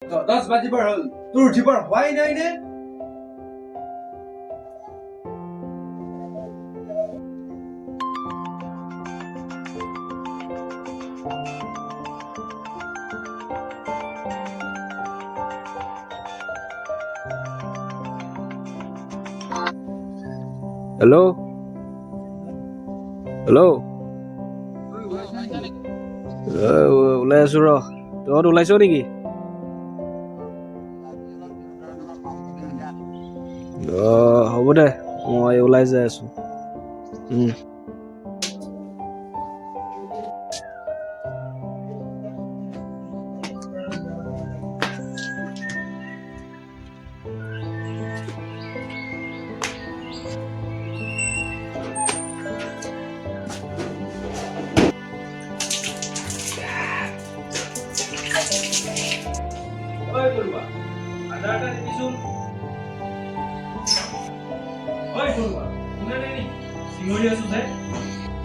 10 বাজিবৰ হ'ল তোৰ উঠিবৰ হোৱাই নাই নে হেল্ল' হেল্ল' ওলাই আছো ৰ তহঁত ওলাইছ নেকি হ'ব দে মই ওলাই যাই আছো ঐ বৰুৱা আধাৰ এটা দিবিচোন ঐ বৰুৱা কোনে নেকি চিঞৰি আছো যে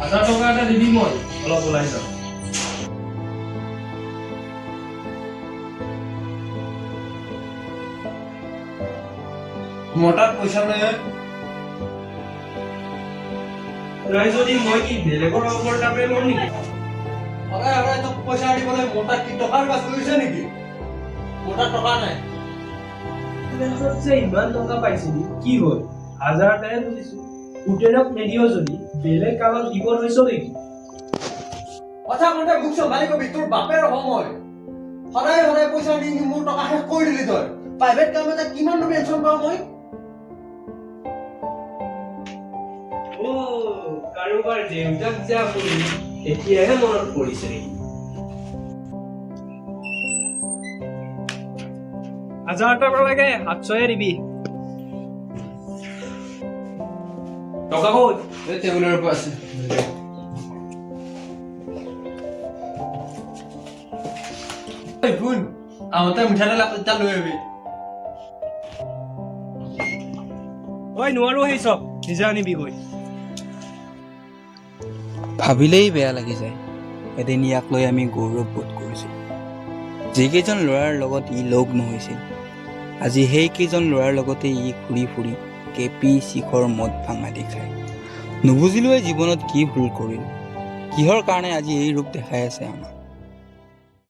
1000 টকা এটা দিবি মই অলপ ওলাই যাম মোৰ তাত পইচা নাই নাই যদি মই কি বেলেগৰ ওপৰত তাপে মোৰ নেকি সদায় তোক পইচা দিবলৈ মোৰ তাত কি টকাৰ বাছ কৰিছে নেকি মোৰ তাত টকা নাই যে ইমান টকা পাইছিলি কি হ'ল 1000 টাহে বুজিছো হোটেলত নিদিও যদি বেলেগ কামত দিব লৈছ নেকি কথা কওঁতে মোক চম্ভালি কবি তোৰ বাপেৰ সময় সদায় সদায় পইচা দি মোৰ টকা শেষ কৰি দিলি তই প্ৰাইভেট কাম এটা কিমান পেঞ্চন পাওঁ মই কাৰোবাৰ দেউতাক যা কৰি এতিয়াহে মনত পৰিছে নেকি 1000 টকা লাগে 700 দিবি টকা ক'ত এই টেবুলৰ ওপৰত আছে এই শুন আহোঁতে মিঠাতেল এটা লৈ আহিবি ঐ নোৱাৰো সেই চব নিজে আনিবি গৈ ভাবিলেই বেয়া লাগি যায় এদিন ইয়াক লৈ আমি গৌৰৱ বোধ কৰিছিলোঁ যিকেইজন ল'ৰাৰ লগত ই লগ নহৈছিল আজি সেইকেইজন ল'ৰাৰ লগতে ই ঘূৰি ফুৰি কেপি শিখৰ মদ ভাং আদি খায় নুবুজিলোৱে জীৱনত কি ভুল কৰিলোঁ কিহৰ কাৰণে আজি এই ৰূপ দেখাই আছে আমাক